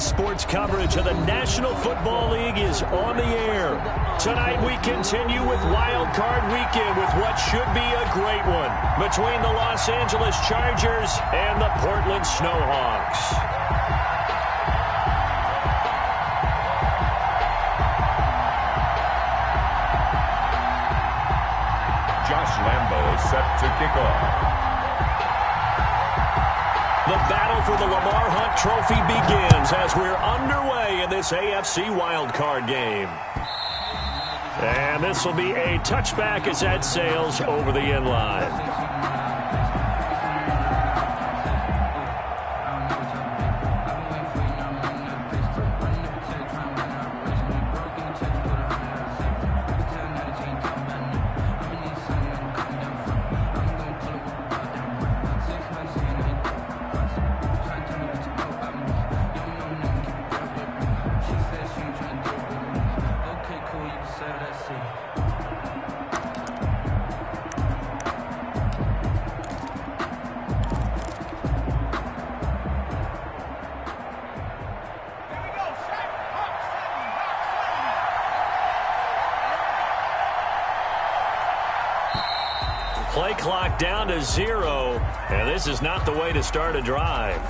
sports coverage of the National Football League is on the air. Tonight we continue with Wild Card Weekend with what should be a great one between the Los Angeles Chargers and the Portland Snowhawks. Josh Lambo set to kick off. The battle for the Lamar Hunt Trophy begins as we're underway in this AFC wildcard game. And this will be a touchback as that sails over the end line. Play clock down to 0, and this is not the way to start a drive.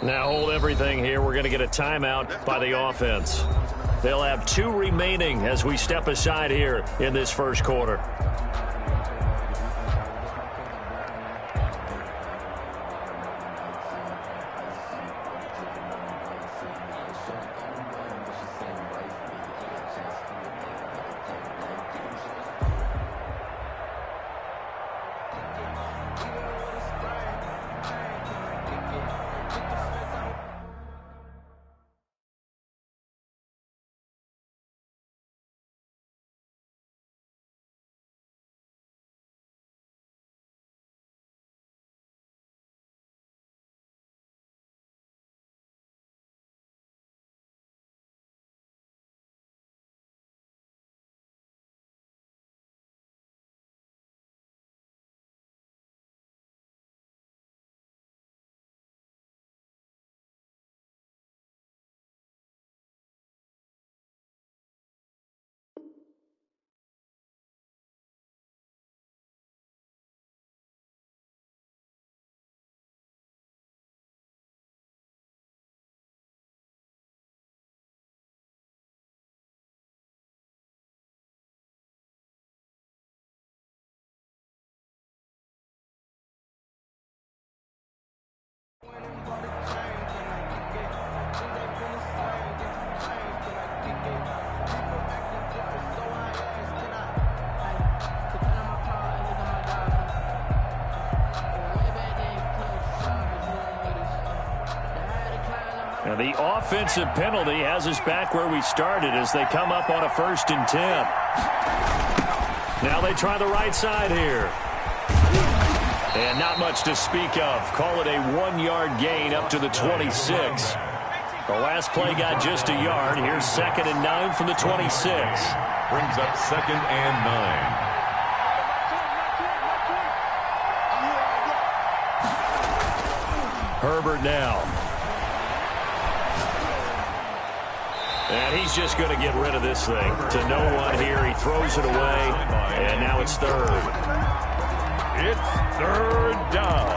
Now hold everything here. We're going to get a timeout by the offense. They'll have 2 remaining as we step aside here in this first quarter. Now the offensive penalty has us back where we started as they come up on a 1st and 10. Now they try the right side here. And not much to speak of. Call it a 1-yard gain up to the 26. The last play got just a yard. Here's 2nd and 9 from the 26. Brings up 2nd and 9. Herbert now. And he's just going to get rid of this thing to no one here. He throws it away, and now it's 3rd. It's 3rd down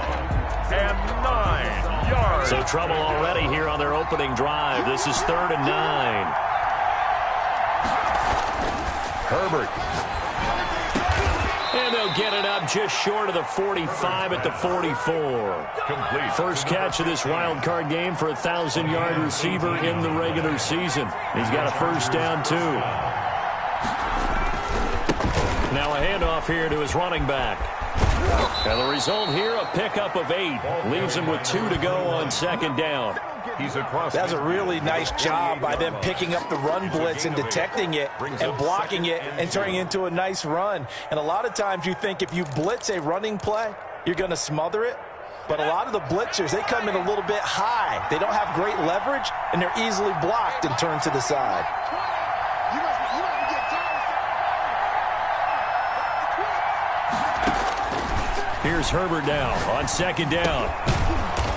and 9 yards. So trouble already here on their opening drive. This is 3rd and 9. Herbert. And they'll get it up just short of the 45 at the 44. Complete. First catch of this wild card game for a 1,000-yard receiver in the regular season. He's got a 1st down, too. Now a handoff here to his running back. And the result here, a pickup of 8. Leaves him with 2 to go on 2nd down. He's across. That's a really nice job by them picking up the run blitz and detecting it and blocking it and turning it into a nice run. And a lot of times you think if you blitz a running play, you're going to smother it. But a lot of the blitzers, they come in a little bit high. They don't have great leverage, and they're easily blocked and turned to the side. Here's Herbert now on second down.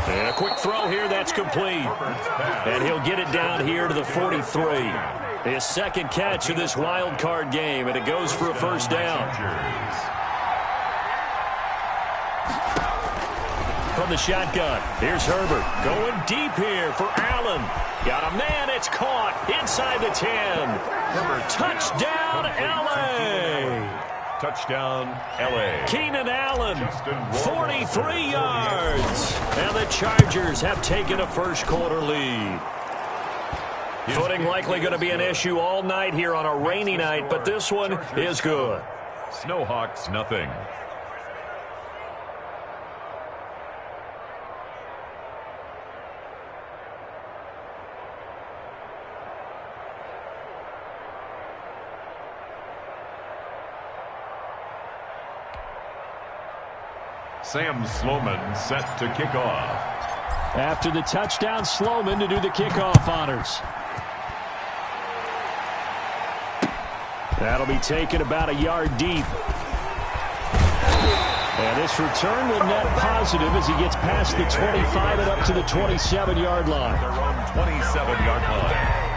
And a quick throw here, that's complete. And he'll get it down here to the 43. His second catch of this wild card game, and it goes for a first down. From the shotgun, here's Herbert going deep here for Allen. Got a man, it's caught inside the 10. Herbert, touchdown, L.A. Touchdown, L.A. Keenan Allen, 43 yards. And the Chargers have taken a first-quarter lead. Footing likely going to be an issue all night here on a rainy night, but this one is good. Snowhawks, nothing. Sam Sloman set to kick off. After the touchdown, Sloman to do the kickoff honors. That'll be taken about a yard deep. And this return will net positive as he gets past the 25 and up to the 27-yard line. Their own 27-yard line.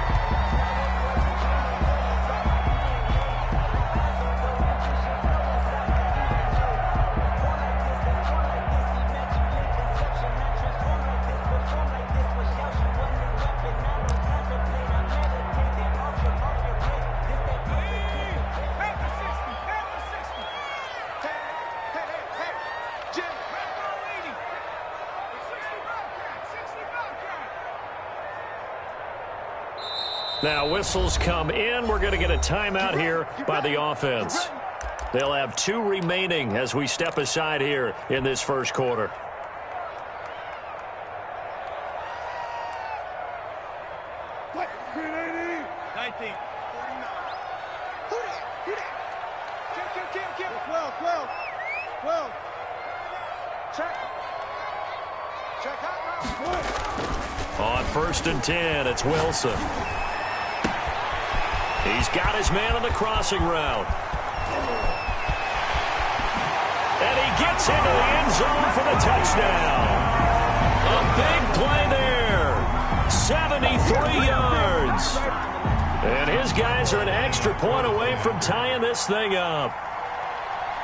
Now whistles come in. We're going to get a timeout here by the offense. They'll have 2 remaining as we step aside here in this first quarter. On 1st and 10, it's Wilson. He's got his man on the crossing route. And he gets into the end zone for the touchdown. A big play there. 73 yards. And his guys are an extra point away from tying this thing up.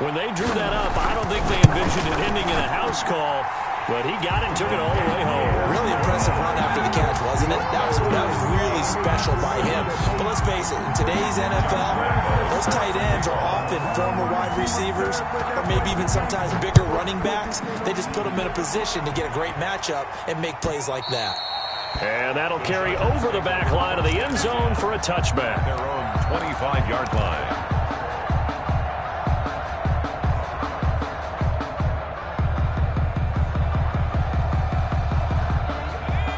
When they drew that up, I don't think they envisioned it ending in a house call. But he got it and took it all the way home. Really impressive run after the catch, wasn't it? That was really special by him. But let's face it, in today's NFL, those tight ends are often former wide receivers or maybe even sometimes bigger running backs. They just put them in a position to get a great matchup and make plays like that. And that'll carry over the back line of the end zone for a touchback. Their own 25-yard line.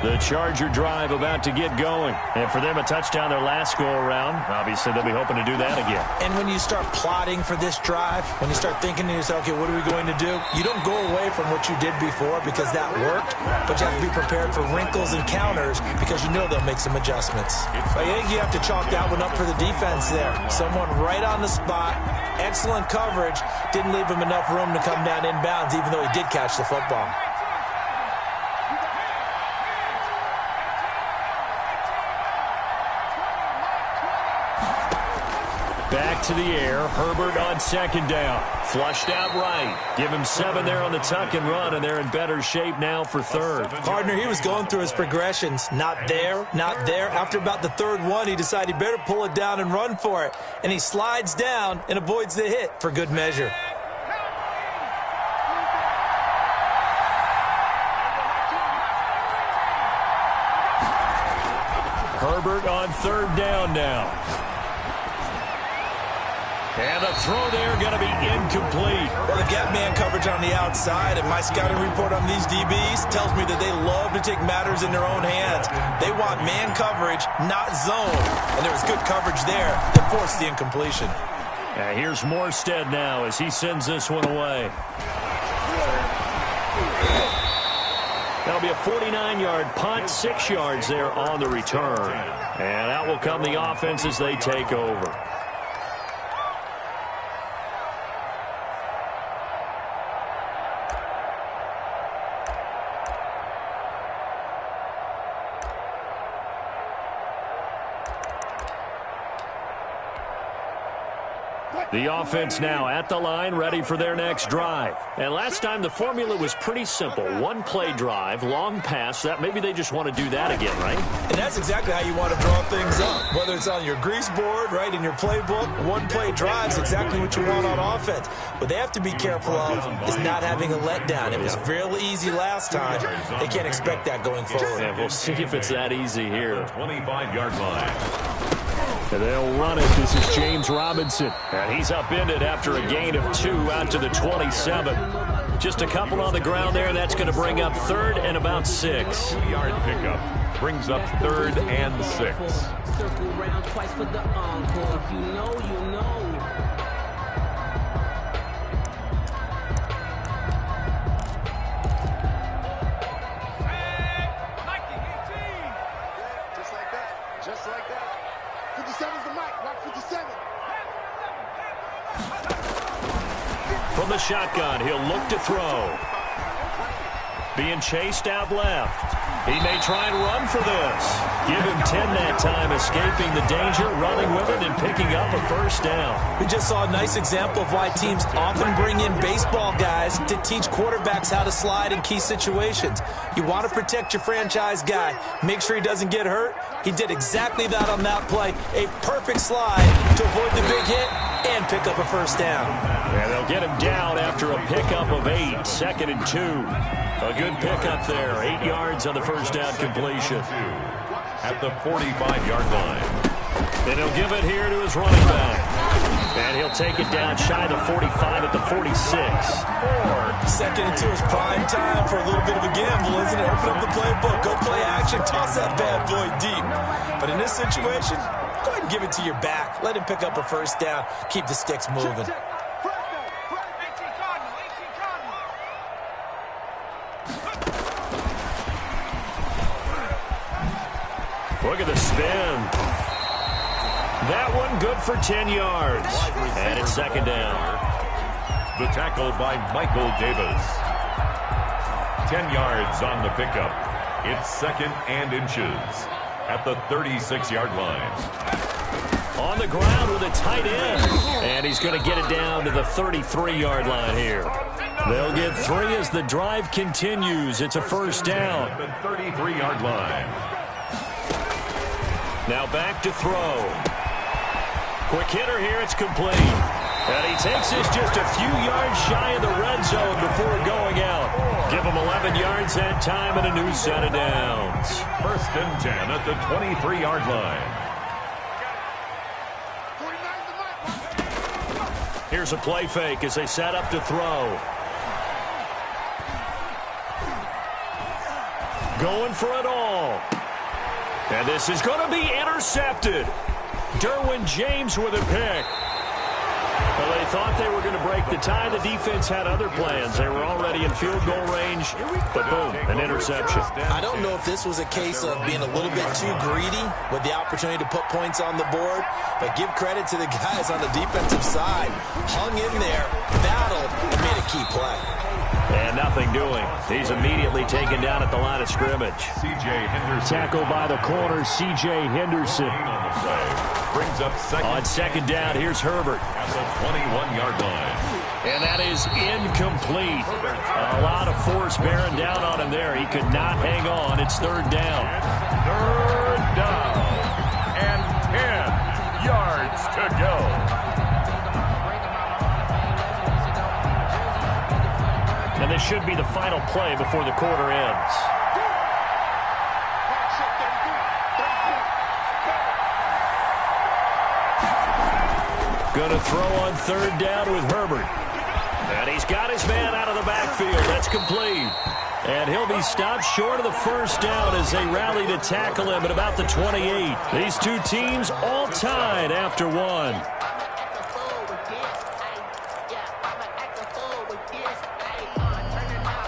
The Charger drive about to get going. And for them, a touchdown their last go-around. Obviously, they'll be hoping to do that again. And when you start plotting for this drive, when you start thinking to yourself, okay, what are we going to do? You don't go away from what you did before because that worked, but you have to be prepared for wrinkles and counters because you know they'll make some adjustments. I think you have to chalk that one up for the defense there. Someone right on the spot, excellent coverage, didn't leave him enough room to come down inbounds, even though he did catch the football. Back to the air. Herbert on second down. Flushed out right. Give him 7 there on the tuck and run, and they're in better shape now for third. Partner, he was going through his progressions. Not there, not there. After about the third one, he decided he better pull it down and run for it. And he slides down and avoids the hit for good measure. Herbert on third down now. And the throw there going to be incomplete. Well, they've got man coverage on the outside, and my scouting report on these DBs tells me that they love to take matters in their own hands. They want man coverage, not zone. And there was good coverage there that forced the incompletion. Here's Morstead now as he sends this one away. That'll be a 49-yard punt, 6 yards there on the return. And out will come the offense as they take over. The offense now at the line, ready for their next drive. And last time the formula was pretty simple. One-play drive, long pass. That maybe they just want to do that again, right? And that's exactly how you want to draw things up. Whether it's on your grease board, right, in your playbook, one-play drive is exactly what you want on offense. What they have to be careful of is not having a letdown. It was fairly easy last time. They can't expect that going forward. And we'll see if it's that easy here. 25-yard line. And they'll run it. This is James Robinson. And he's upended after a gain of 2 out to the 27. Just a couple on the ground there. That's going to bring up 3rd and about 6. 2-yard pickup brings up 3rd and 6. Circle round twice for the encore. If you know, you know. Just like that. 57's the mic. Rock 57. From the shotgun, he'll look to throw. Being chased out left. He may try and run for this. Give him 10 that time, escaping the danger, running with it, and picking up a first down. We just saw a nice example of why teams often bring in baseball guys to teach quarterbacks how to slide in key situations. You want to protect your franchise guy. Make sure he doesn't get hurt. He did exactly that on that play. A perfect slide to avoid the big hit and pick up a first down. And they'll get him down after a pickup of 8, 2nd and 2. A good pickup there, 8 yards on the first down completion. At the 45-yard line. And he'll give it here to his running back. And he'll take it down shy of the 45 at the 46. 2nd and 2 is prime time for a little bit of a gamble, isn't it? Open up the playbook, go play action, toss that bad boy deep. But in this situation, go ahead and give it to your back. Let him pick up a first down. Keep the sticks moving. Look at the spin. That one good for 10 yards. And it's 2nd down. The tackle by Michael Davis. 10 yards on the pickup. It's 2nd and inches at the 36-yard line. On the ground with a tight end. And he's going to get it down to the 33-yard line here. They'll get 3 as the drive continues. It's a first down. At the 33-yard line. Now back to throw. Quick hitter here, it's complete. And he takes this just a few yards shy of the red zone before going out. Give him 11 yards that time and a new set of downs. 1st and 10 at the 23-yard line. Here's a play fake as they set up to throw. Going for it all. And this is going to be intercepted. Derwin James with a pick. Well, they thought they were going to break the tie. The defense had other plans. They were already in field goal range, but boom, an interception. I don't know if this was a case of being a little bit too greedy with the opportunity to put points on the board, but give credit to the guys on the defensive side. Hung in there, battled, and made a key play. And nothing doing. He's immediately taken down at the line of scrimmage. C.J. Henderson. Tackled by the corner, C.J. Henderson. On the play. Brings up 2nd. On 2nd down, here's Herbert. At the 21-yard line. And that is incomplete. A lot of force bearing down on him there. He could not hang on. It's 3rd down. 3rd down. And 10 yards to go. And this should be the final play before the quarter ends. Going to throw on third down with Herbert. And he's got his man out of the backfield. That's complete. And he'll be stopped short of the first down as they rally to tackle him at about the 28. These two teams all tied after one.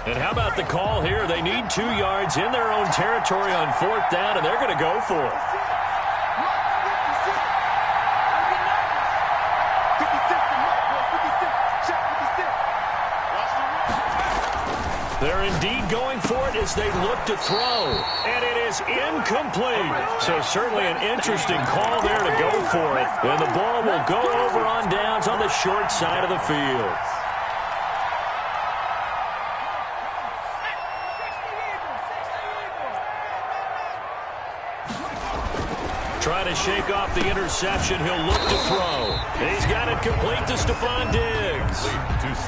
And how about the call here? They need 2 yards in their own territory on fourth down, and they're going to go for it. They're indeed going for it as they look to throw. And it is incomplete. So certainly an interesting call there to go for it. And the ball will go over on downs on the short side of the field. Trying to shake off the interception. He'll look to throw. And he's got it complete to Stephon Diggs.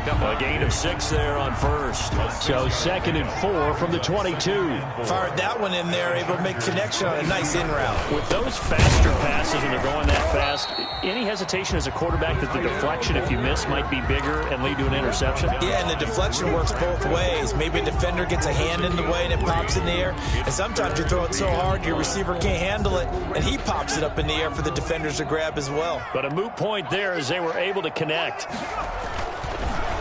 A gain of 6 there on first. So 2nd and 4 from the 22. Fired that one in there, able to make connection on a nice in route. With those faster passes when they're going that fast, any hesitation as a quarterback that the deflection, if you miss, might be bigger and lead to an interception? Yeah, and the deflection works both ways. Maybe a defender gets a hand in the way and it pops in the air. And sometimes you throw it so hard your receiver can't handle it, and he pops it up in the air for the defenders to grab as well. But a moot point there as they were able to connect.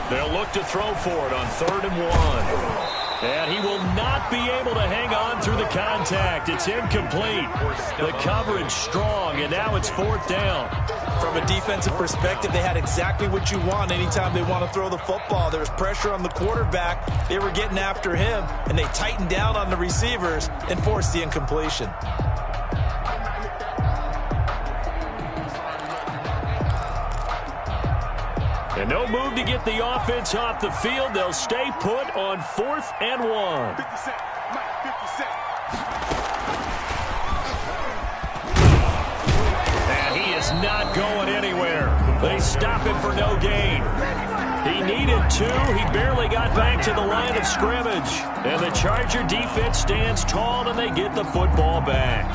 They'll look to throw for it on 3rd and 1. And he will not be able to hang on through the contact. It's incomplete. The coverage strong, and now it's 4th down. From a defensive perspective, they had exactly what you want anytime they want to throw the football. There was pressure on the quarterback. They were getting after him, and they tightened down on the receivers and forced the incompletion. And no move to get the offense off the field. They'll stay put on 4th and 1. 50 Cent. Mike, 50 Cent. And he is not going anywhere. They stop him for no gain. He needed 2. He barely got back to the line of scrimmage. And the Charger defense stands tall, and they get the football back.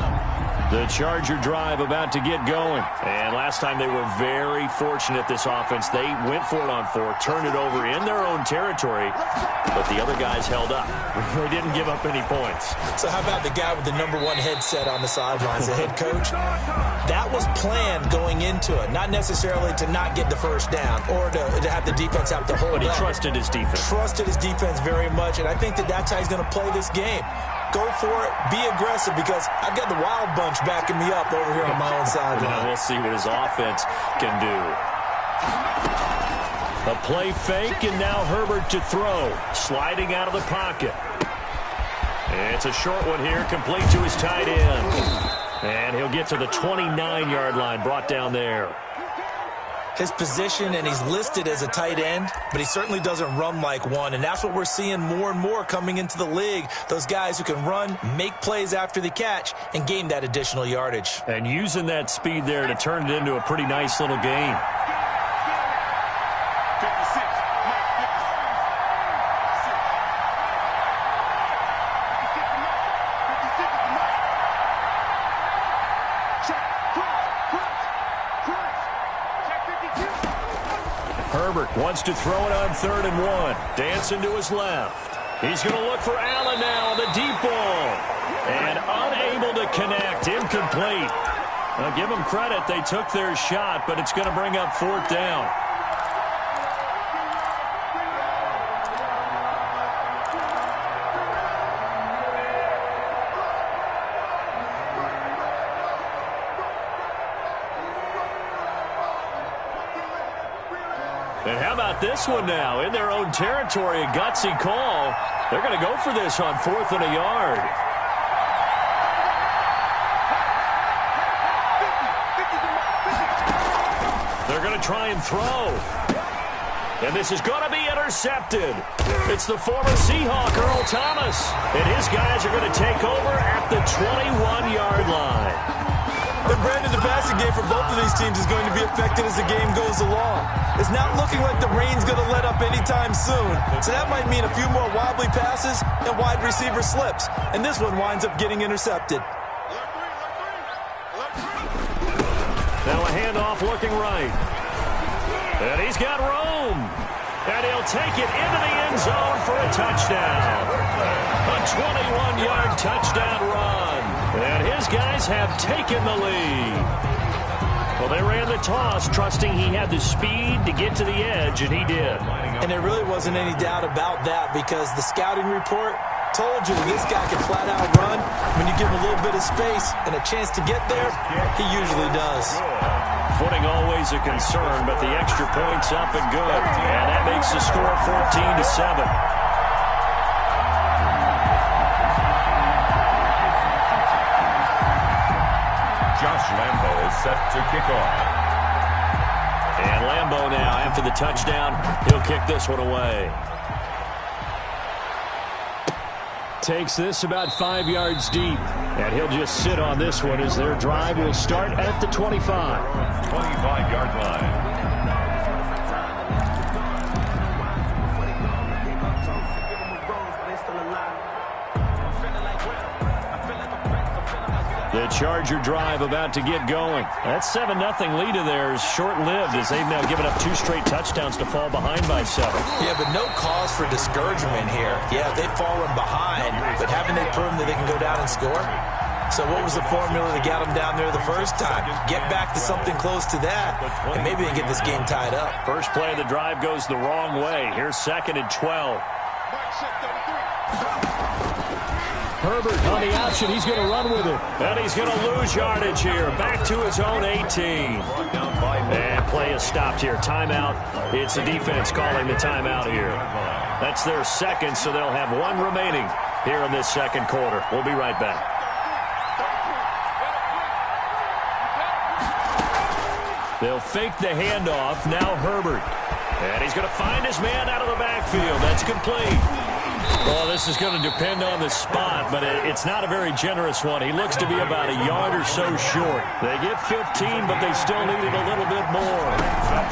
The Charger drive about to get going. And last time they were very fortunate, this offense. They went for it on 4, turned it over in their own territory, but the other guys held up. They didn't give up any points. So how about the guy with the #1 headset on the sidelines, the head coach? That was planned going into it, not necessarily to not get the first down or to have the defense have to hold up. But he trusted his defense. Trusted his defense very much, and I think that's how he's going to play this game. Go for it, be aggressive, because I've got the Wild Bunch backing me up over here on my own sideline. Now we'll see what his offense can do. A play fake, and now Herbert to throw. Sliding out of the pocket. It's a short one here, complete to his tight end. And he'll get to the 29-yard line, brought down there. His position, and he's listed as a tight end, but he certainly doesn't run like one, and that's what we're seeing more and more coming into the league. Those guys who can run, make plays after the catch, and gain that additional yardage. And using that speed there to turn it into a pretty nice little game. 56. Mike, 56. Check. Crunch. Herbert wants to throw it on 3rd and 1. Dancing to his left. He's going to look for Allen now on the deep ball. And unable to connect. Incomplete. Now give them credit. They took their shot, but it's going to bring up 4th down. And how about this one now? In their own territory, a gutsy call. They're going to go for this on 4th and a yard. They're going to try and throw. And this is going to be intercepted. It's the former Seahawk, Earl Thomas. And his guys are going to take over at the 21-yard line. The brand of the passing game for both of these teams is going to be affected as the game goes along. It's not looking like the rain's going to let up anytime soon. So that might mean a few more wobbly passes and wide receiver slips. And this one winds up getting intercepted. Now a handoff looking right. And he's got room. And he'll take it into the end zone for a touchdown. A 21-yard touchdown run. And his guys have taken the lead. Well, they ran the toss, trusting he had the speed to get to the edge, and he did. And there really wasn't any doubt about that because the scouting report told you this guy can flat out run. When you give him a little bit of space and a chance to get there, he usually does. Footing always a concern, but the extra point's up and good. And that makes the score 14-7. Josh Lambo is set to kick off. And Lambo now, after the touchdown, he'll kick this one away. Takes this about 5 yards deep. And he'll just sit on this one as their drive will start at the 25. 25-yard line. The Charger drive about to get going. That 7-0 lead of theirs short-lived as they've now given up 2 straight touchdowns to fall behind by 7. Yeah, but no cause for discouragement here. Yeah, they've fallen behind, but haven't they proven that they can go down and score? So what was the formula that got them down there the first time? Get back to something close to that, and maybe they get this game tied up. First play of the drive goes the wrong way. Here's 2nd and 12. Herbert on the option. He's going to run with it. And he's going to lose yardage here. Back to his own 18. And play is stopped here. Timeout. It's the defense calling the timeout here. That's their second, so they'll have 1 remaining here in this second quarter. We'll be right back. They'll fake the handoff. Now Herbert. And he's going to find his man out of the backfield. That's complete. Well, this is going to depend on the spot, but it's not a very generous one. He looks to be about a yard or so short. They get 15, but they still need it a little bit more.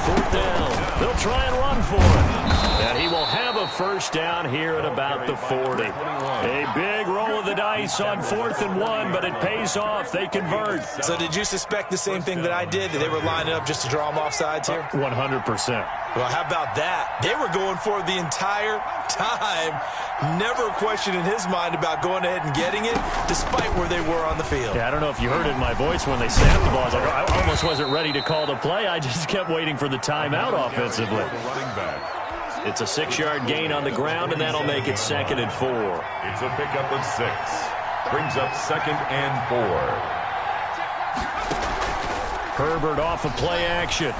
4th down. They'll try and run for it. And he will have a first down here at about the 40. A big roll of the dice on 4th and 1, but it pays off. They convert. So did you suspect the same thing that I did, that they were lining up just to draw them off sides here? 100%. Well, how about that? They were going for it the entire time. Never a question in his mind about going ahead and getting it, despite where they were on the field. Yeah, I don't know if you heard it in my voice when they snapped the ball. I almost wasn't ready to call the play. I just kept waiting for the timeout offensively. It's a 6-yard gain on the ground, and that'll make it 2nd and 4. It's a pickup of 6. Brings up 2nd and 4. Herbert off of play action.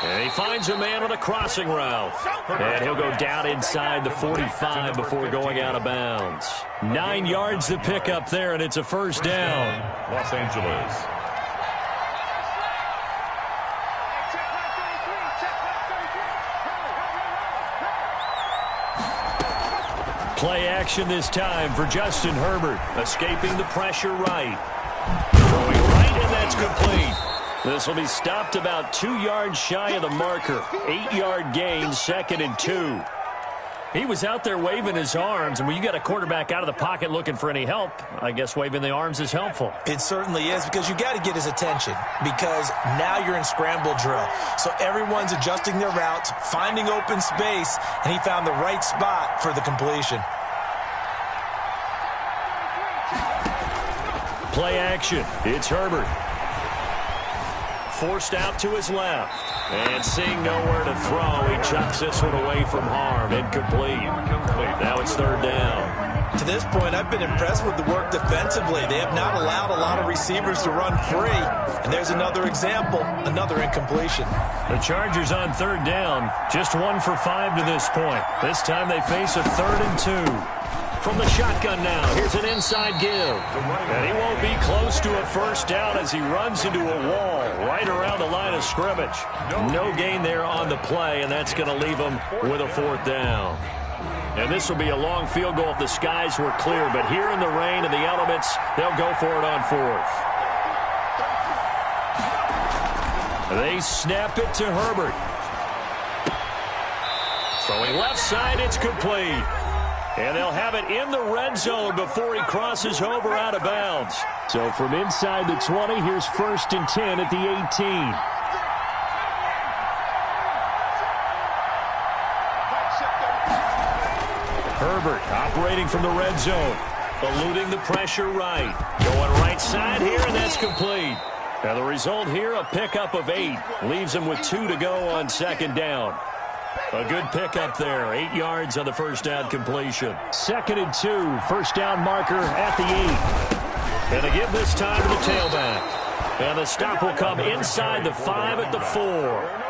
And he finds a man on the crossing route. And he'll go down inside the 45 before going out of bounds. 9 yards to pick up there, and it's a first down. Los Angeles. Play action this time for Justin Herbert. Escaping the pressure right. Throwing right, and that's complete. This will be stopped about 2 yards shy of the marker. 8-yard gain, 2nd and 2. He was out there waving his arms, and when you got a quarterback out of the pocket looking for any help, I guess waving the arms is helpful. It certainly is, because you got to get his attention, because now you're in scramble drill. So everyone's adjusting their routes, finding open space, and he found the right spot for the completion. Play action. It's Herbert. Forced out to his left. And seeing nowhere to throw, he chucks this one away from harm. Incomplete. Now it's 3rd down. To this point, I've been impressed with the work defensively. They have not allowed a lot of receivers to run free. And there's another example, another incompletion. The Chargers on 3rd down. Just 1 for 5 to this point. This time they face a 3rd and 2. From the shotgun now, here's an inside give. And he won't be close to a first down as he runs into a wall right around the line of scrimmage. No gain there on the play, and that's going to leave him with a 4th down. And this will be a long field goal if the skies were clear, but here in the rain and the elements, they'll go for it on 4th. They snap it to Herbert. Throwing left side, it's complete. And they'll have it in the red zone before he crosses over out of bounds. So from inside the 20, here's 1st and 10 at the 18. Herbert operating from the red zone. Eluding the pressure right. Going right side here, and that's complete. Now the result here, a pickup of 8. Leaves him with 2 to go on second down. A good pickup there. 8 yards on the first down completion. 2nd and 2. First down marker at the 8. And to give this time to the tailback. And the stop will come inside the 5 at the 4.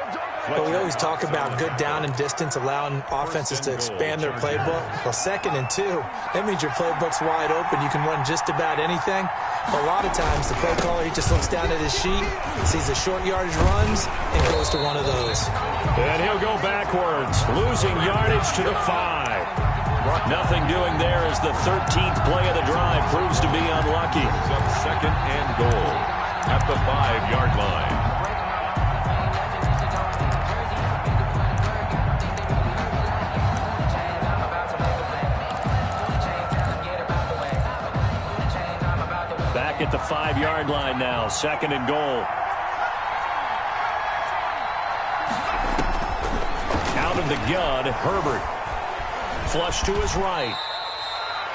Well, we always talk about good down and distance, allowing offenses to expand their playbook. Well, 2nd and 2, that means your playbook's wide open. You can run just about anything. But a lot of times, the play caller, he just looks down at his sheet, sees the short yardage runs, and goes to one of those. And he'll go backwards, losing yardage to the 5. Nothing doing there as the 13th play of the drive proves to be unlucky. Second and goal at the 5-yard line. Back at the 5-yard line now, 2nd and goal. Out of the gun, Herbert. Flush to his right.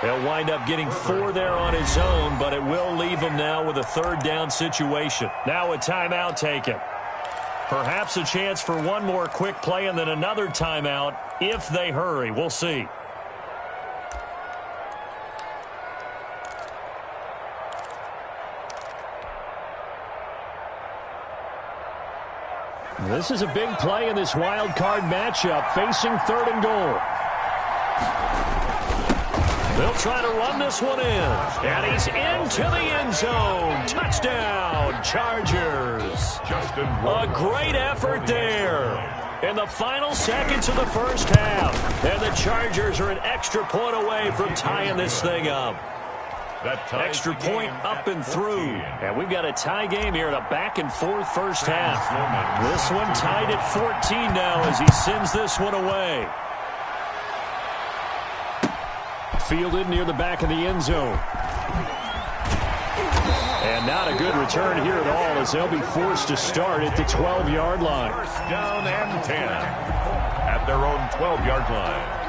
He'll wind up getting 4 there on his own, but it will leave him now with a 3rd down situation. Now a timeout taken. Perhaps a chance for one more quick play and then another timeout if they hurry. We'll see. This is a big play in this wild card matchup, facing 3rd and goal. They'll try to run this one in, and he's into the end zone. Touchdown, Chargers. A great effort there in the final seconds of the first half. And the Chargers are an extra point away from tying this thing up. Extra point up and through. And we've got a tie game here in a back-and-forth first half. This one tied at 14 now as he sends this one away. Fielded near the back of the end zone. And not a good return here at all as they'll be forced to start at the 12-yard line. First down and 10 at their own 12-yard line.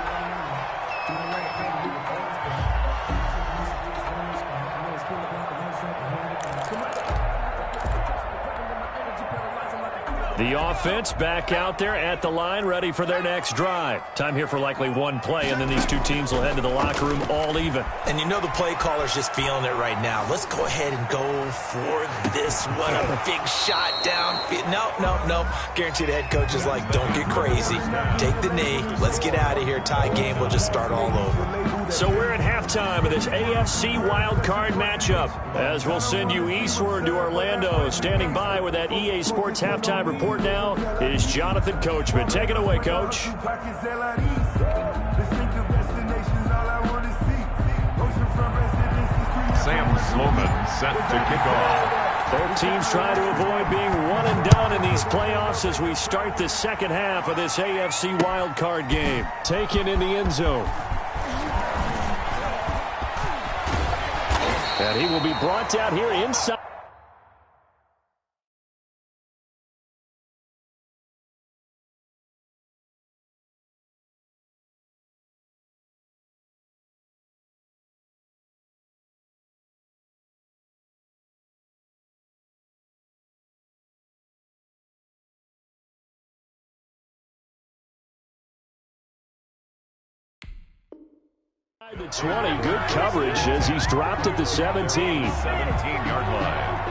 The offense back out there at the line, ready for their next drive. Time here for likely one play, and then these two teams will head to the locker room all even. And you know the play caller's just feeling it right now. Let's go ahead and go for this one. A big shot down. No. Guaranteed the head coach is like, don't get crazy. Take the knee. Let's get out of here. Tie game. We'll just start all over. So we're at halftime of this AFC wildcard matchup as we'll send you eastward to Orlando. Standing by with that EA Sports halftime report now is Jonathan Coachman. Take it away, Coach. Sam Sloman set to kick off. Both teams trying to avoid being one and done in these playoffs as we start the second half of this AFC wildcard game. Taken in the end zone. And he will be brought down here inside. The 20, good coverage as he's dropped at the 17. 17-yard line.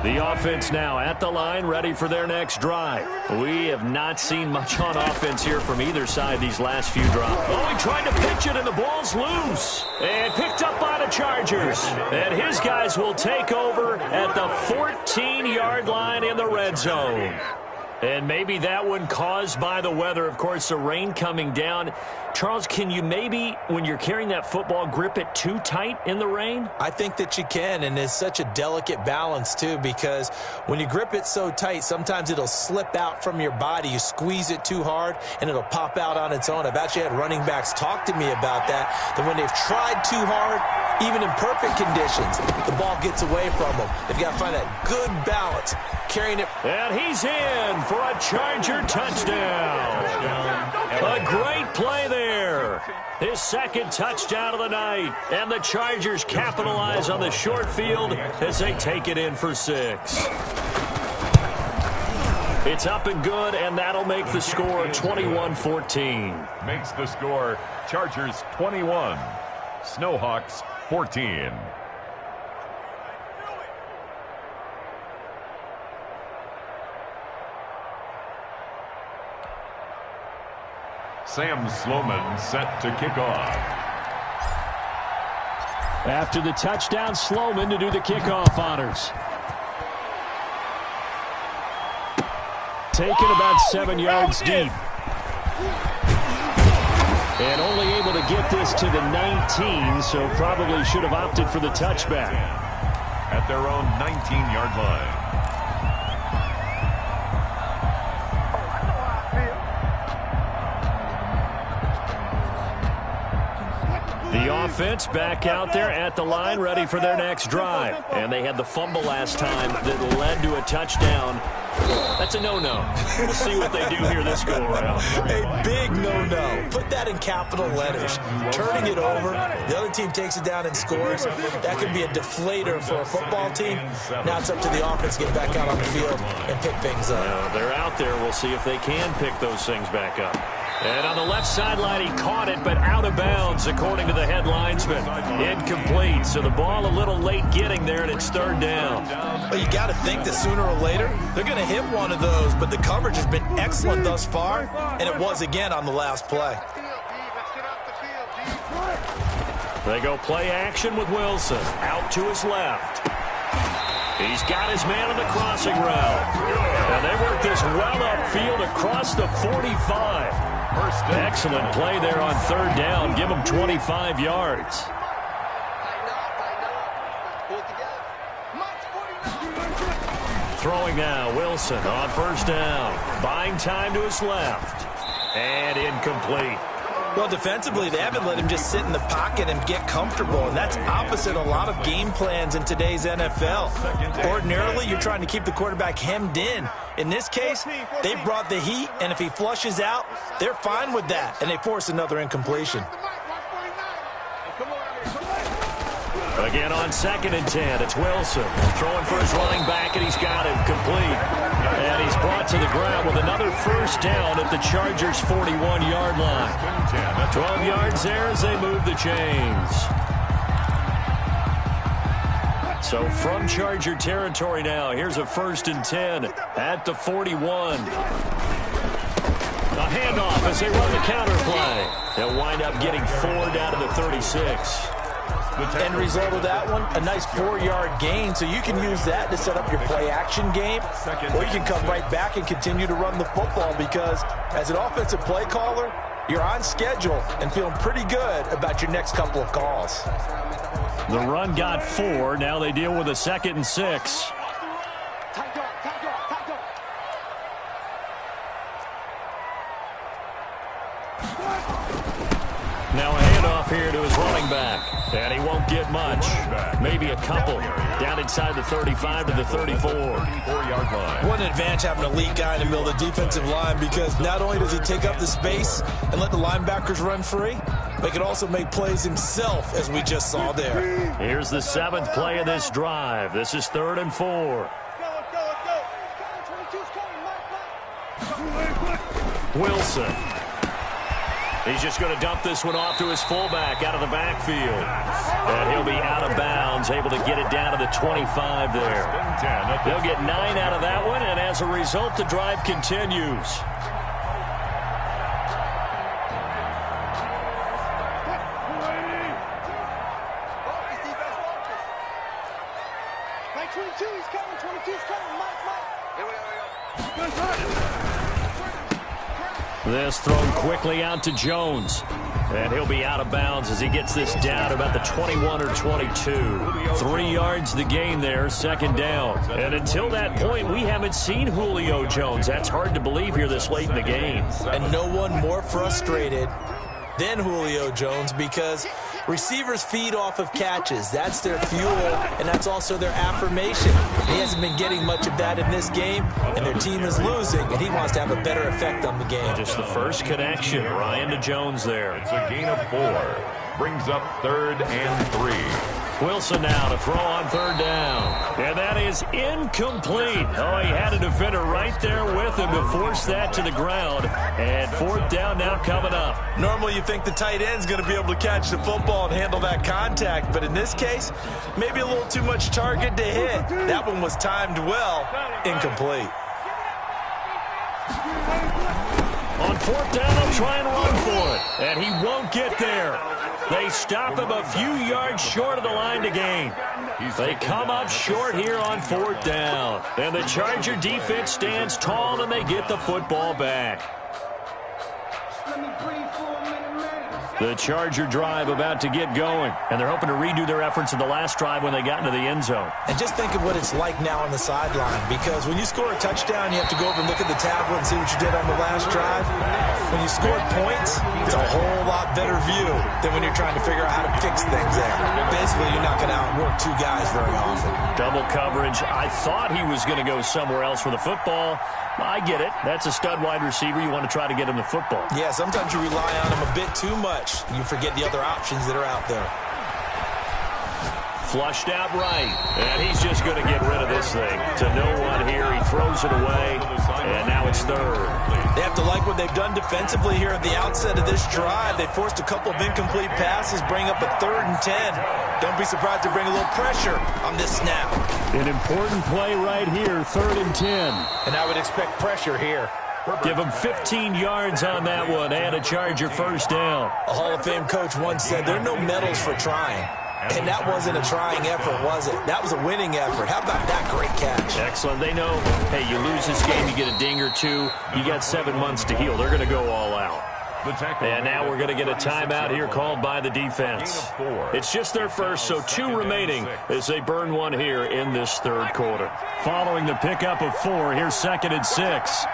The offense now at the line, ready for their next drive. We have not seen much on offense here from either side these last few drives. Oh, he tried to pitch it, and the ball's loose. And picked up by the Chargers. And his guys will take over at the 14-yard line in the red zone. And maybe that one caused by the weather. Of course, the rain coming down. Charles, can you maybe, when you're carrying that football, grip it too tight in the rain? I think that you can, and it's such a delicate balance, too, because when you grip it so tight, sometimes it'll slip out from your body. You squeeze it too hard, and it'll pop out on its own. I've actually had running backs talk to me about that when they've tried too hard, Even in perfect conditions, the ball gets away from them. They've got to find that good balance, carrying it. And he's in for a Charger touchdown. A great play there. His second touchdown of the night. And the Chargers capitalize on the short field as they take it in for 6. It's up and good, and that'll make the score 21-14. Makes the score Chargers 21, Snowhawks 14. Sam Sloman set to kick off. After the touchdown, Sloman to do the kickoff honors. Taken about 7 yards deep. And only able to get this to the 19, so probably should have opted for the touchback. At their own 19-yard line. The offense back out there at the line, ready for their next drive. And they had the fumble last time that led to a touchdown. That's a no-no. We'll see what they do here this go-around. A big no-no. Put that in capital letters. Turning it over, the other team takes it down and scores. That could be a deflator for a football team. Now it's up to the offense to get back out on the field and pick things up. They're out there. We'll see if they can pick those things back up. And on the left sideline, he caught it, but out of bounds, according to the head linesman. Incomplete, so the ball a little late getting there, and it's third down. Well, you got to think that sooner or later, they're going to hit one of those, but the coverage has been excellent thus far, and it was again on the last play. They go play action with Wilson, out to his left. He's got his man on the crossing route. And they work this well upfield across the 45. Excellent play there on third down. Give them 25 yards. Throwing now, Wilson on first down. Buying time to his left. And incomplete. Well, defensively, they haven't let him just sit in the pocket and get comfortable, and that's opposite a lot of game plans in today's NFL. Ordinarily, you're trying to keep the quarterback hemmed in. In this case, they brought the heat, and if he flushes out, they're fine with that, and they force another incompletion. Again on 2nd and 10, it's Wilson throwing for his running back, and he's got it complete. And he's brought to the ground with another first down at the Chargers' 41-yard line. 12 yards there as they move the chains. So from Charger territory now, here's a 1st and 10 at the 41. A handoff as they run the counter play. They'll wind up getting 4 down to the 36. End result of that one, a nice 4-yard gain, so you can use that to set up your play-action game, or you can come right back and continue to run the football because as an offensive play caller, you're on schedule and feeling pretty good about your next couple of calls. The run got 4. Now they deal with a 2nd and 6. Now a handoff here to his running back. And he won't get much. Maybe a couple. Down inside the 35 to the 34-yard line. What an advantage having an elite guy in the middle of the defensive line because not only does he take up the space and let the linebackers run free, but he can also make plays himself, as we just saw there. Here's the 7th play of this drive. This is 3rd and 4. Wilson. He's just going to dump this one off to his fullback out of the backfield. And he'll be out of bounds, able to get it down to the 25 there. They'll get 9 out of that one, and as a result, the drive continues. This thrown quickly out to Jones. And he'll be out of bounds as he gets this down about the 21 or 22. 3 yards the gain there, 2nd down. And until that point, we haven't seen Julio Jones. That's hard to believe here this late in the game. And no one more frustrated than Julio Jones because Receivers feed off of catches. That's their fuel, and that's also their affirmation. He hasn't been getting much of that in this game, and their team is losing, and he wants to have a better effect on the game. Just the first connection. Ryan to Jones there. It's a gain of 4. Brings up 3rd and 3. Wilson now to throw on 3rd down. And that is incomplete. Oh, he had a defender right there with him to force that to the ground. And 4th down now coming up. Normally you think the tight end's going to be able to catch the football and handle that contact, but in this case, maybe a little too much target to hit. That one was timed well. Incomplete. On 4th down, they'll try and run for it. And he won't get there. They stop him a few yards short of the line to gain. They come up short here on 4th down. And the Charger defense stands tall and they get the football back. The Charger drive about to get going. And they're hoping to redo their efforts in the last drive when they got into the end zone. And just think of what it's like now on the sideline. Because when you score a touchdown, you have to go over and look at the tablet and see what you did on the last drive. When you scored points, it's a whole lot better view than when you're trying to figure out how to fix things there. Basically, you're not going to outwork 2 guys very often. Double coverage. I thought he was going to go somewhere else with the football. I get it. That's a stud wide receiver. You want to try to get him the football. Yeah, sometimes you rely on him a bit too much. You forget the other options that are out there. Flushed out right. And he's just going to get rid of this thing. To no one here. He throws it away. And now it's 3rd. They have to like what they've done defensively here at the outset of this drive. They forced a couple of incomplete passes, bring up a 3rd and 10. Don't be surprised to bring a little pressure on this snap. An important play right here, 3rd and 10. And I would expect pressure here. Give him 15 yards on that one and a Charger 1st down. A Hall of Fame coach once said there are no medals for trying. And that wasn't a trying effort, was it? That was a winning effort. How about that great catch? Excellent. They know, hey, you lose this game, you get a ding or 2. You got 7 months to heal. They're going to go all out. And now we're going to get a timeout here called by the defense. It's just their first, so 2 remaining as they burn one here in this 3rd quarter. Following the pickup of 4, here's 2nd and 6.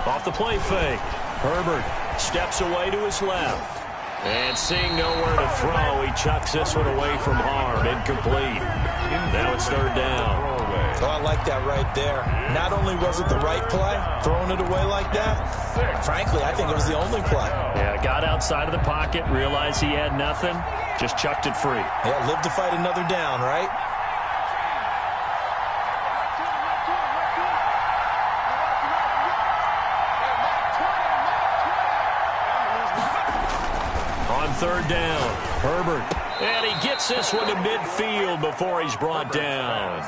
Off the play fake. Herbert steps away to his left. And seeing nowhere to throw, he chucks this one away from harm. Incomplete. Now it's 3rd down. Oh, I like that right there. Not only was it the right play, throwing it away like that, frankly, I think it was the only play. Yeah, got outside of the pocket, realized he had nothing, just chucked it free. Yeah, live to fight another down, right? On 3rd down, Herbert. And he gets this one to midfield before he's brought down.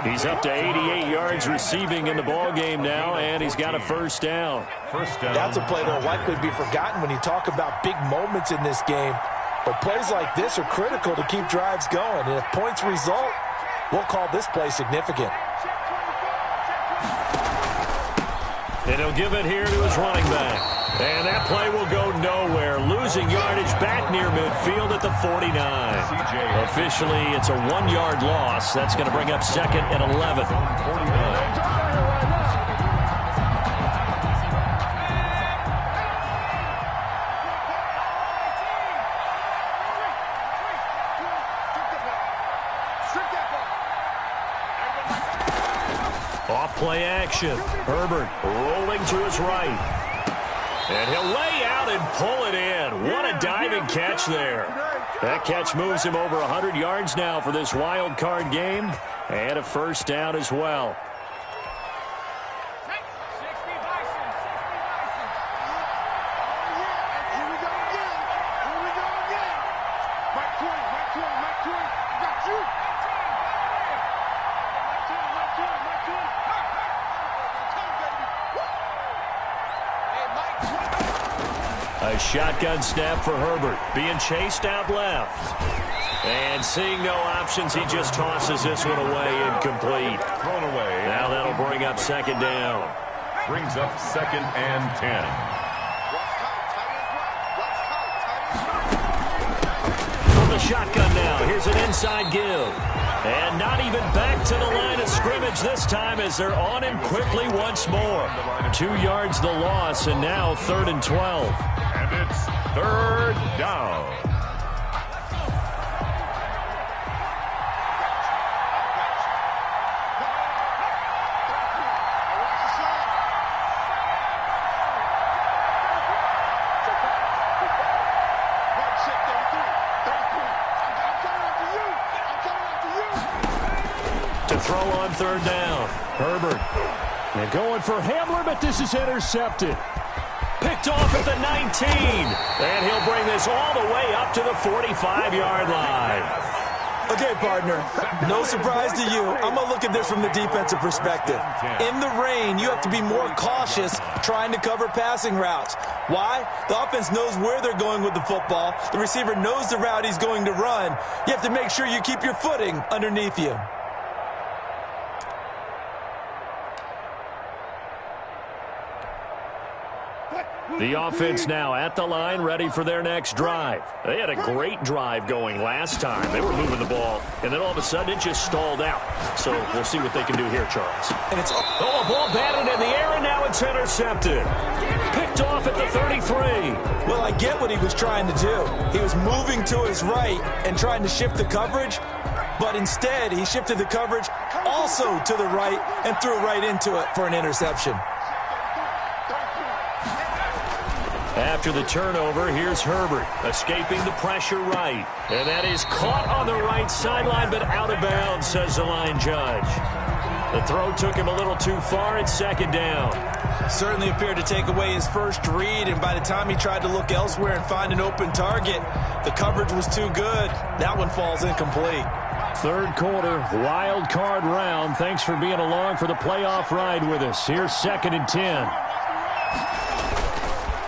He's up to 88 yards receiving in the ballgame now, and he's got a 1st down. That's a play that will likely be forgotten when you talk about big moments in this game. But plays like this are critical to keep drives going. And if points result, we'll call this play significant. And he'll give it here to his running back. And that play will go nowhere. Losing yardage back near midfield at the 49. Officially, it's a 1-yard loss. That's going to bring up 2nd and 11. Off play action. Herbert rolling to his right. And he'll lay out and pull it in. What a diving catch there. That catch moves him over 100 yards now for this wild card game. And a 1st down as well. A shotgun snap for Herbert. Being chased out left. And seeing no options, he just tosses this one away, incomplete. Thrown away. Now that'll bring up 2nd down. Brings up 2nd and 10. From the the shotgun now. Here's an inside give. And not even back to the line of scrimmage this time as they're on him quickly once more. 2 yards the loss, and now 3rd and 12. And it's 3rd down. Throw on 3rd down. Herbert. They're going for Hamler, but this is intercepted. Picked off at the 19. And he'll bring this all the way up to the 45-yard line. Okay, partner, no surprise to you. I'm going to look at this from the defensive perspective. In the rain, you have to be more cautious trying to cover passing routes. Why? The offense knows where they're going with the football. The receiver knows the route he's going to run. You have to make sure you keep your footing underneath you. The offense now at the line, ready for their next drive. They had a great drive going last time. They were moving the ball, and then all of a sudden it just stalled out. So we'll see what they can do here, Charles. And it's a ball batted in the air, and now it's intercepted. Picked off at the 33. Well, I get what he was trying to do. He was moving to his right and trying to shift the coverage, but instead he shifted the coverage also to the right and threw right into it for an interception. After the turnover, here's Herbert, escaping the pressure right. And that is caught on the right sideline, but out of bounds, says the line judge. The throw took him a little too far. It's 2nd down. Certainly appeared to take away his first read, and by the time he tried to look elsewhere and find an open target, the coverage was too good. That one falls incomplete. 3rd quarter, wild card round. Thanks for being along for the playoff ride with us. Here's 2nd and 10.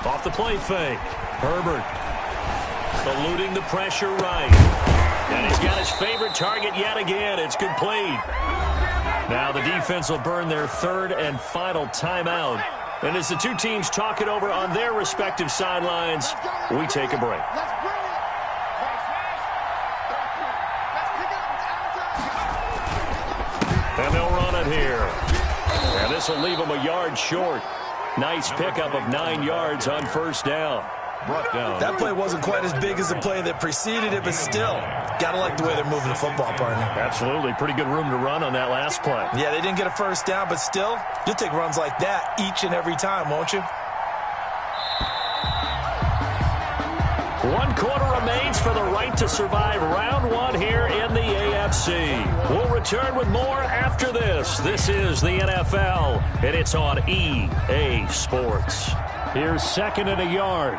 Off the play fake. Herbert eluding the pressure right. And he's got his favorite target yet again. It's complete. Now the defense will burn their 3rd and final timeout. And as the two teams talk it over on their respective sidelines, we take a break. And they'll run it here. And this will leave them a yard short. Nice pickup of 9 yards on 1st down. Brought down. That play wasn't quite as big as the play that preceded it, but still, got to like the way they're moving the football, partner. Absolutely. Pretty good room to run on that last play. Yeah, they didn't get a 1st down, but still, you'll take runs like that each and every time, won't you? 1 quarter remains for the right to survive round 1 here in the AFC. We'll return with more after this. This is the NFL, and it's on EA Sports. Here's 2nd and a yard.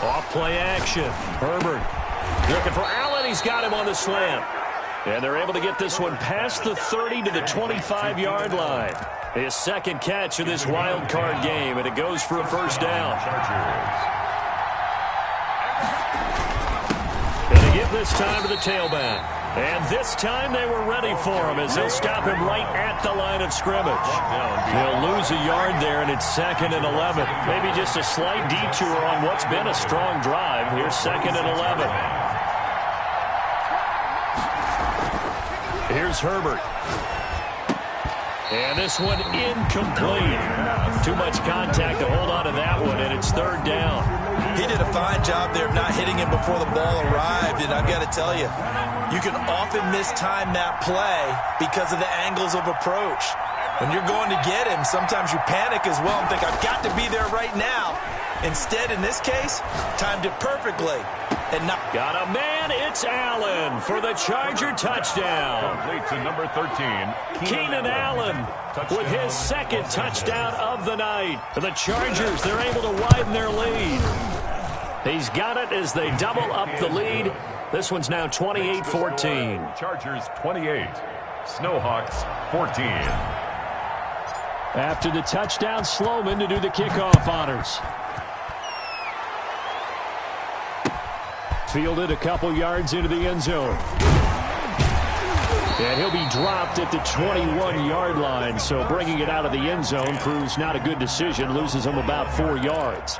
Off play action. Herbert looking for Allen. He's got him on the slant. And they're able to get this one past the 30 to the 25-yard line. His 2nd catch of this wild card game, and it goes for a 1st down. And they give this time to the tailback. And this time they were ready for him as they'll stop him right at the line of scrimmage. They'll lose a yard there, and it's 2nd and 11. Maybe just a slight detour on what's been a strong drive. Here's 2nd and 11. Here's Herbert. And this one incomplete. Too much contact to hold on to that one, and it's 3rd down. He did a fine job there of not hitting him before the ball arrived, and I've got to tell you, you can often mistime that play because of the angles of approach. When you're going to get him, sometimes you panic as well and think, I've got to be there right now. Instead, in this case, timed it perfectly. And not got a man, it's Allen for the Charger touchdown. Complete to number 13, Keenan Allen with his 2nd touchdown of the night. The Chargers, they're able to widen their lead. He's got it as they double up the lead. This one's now 28-14. Chargers 28, Snowhawks 14. After the touchdown, Sloman to do the kickoff honors. Fielded a couple yards into the end zone. And he'll be dropped at the 21-yard line, so bringing it out of the end zone proves not a good decision, loses him about 4 yards.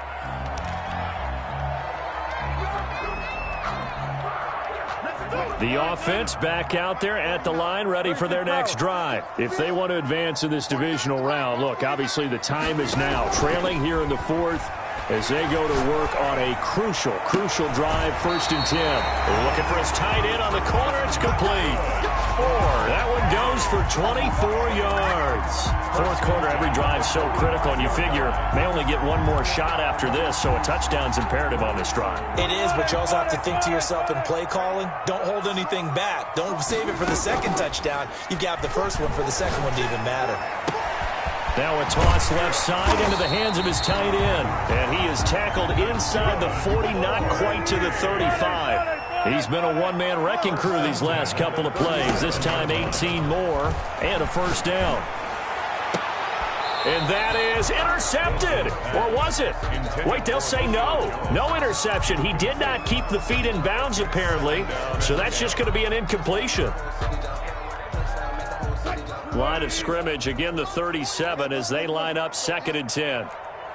The offense back out there at the line, ready for their next drive. If they want to advance in this divisional round, look, obviously the time is now. Trailing here in the fourth as they go to work on a crucial drive, 1st and 10. They're looking for his tight end on the corner. It's complete. That one goes for 24 yards. Fourth quarter, every drive so critical, and you figure they only get one more shot after this, so a touchdown's imperative on this drive. It is, but you also have to think to yourself in play calling, don't hold anything back. Don't save it for the second touchdown. You got the first one for the second one to even matter. Now a toss left side into the hands of his tight end. And he is tackled inside the 40, not quite to the 35. He's been a one-man wrecking crew these last couple of plays. This time 18 more and a first down. And that is intercepted. Or was it? Wait, they'll say no. No interception. He did not keep the feet in bounds, apparently. So that's just going to be an incompletion. Line of scrimmage, again the 37 as they line up 2nd and 10.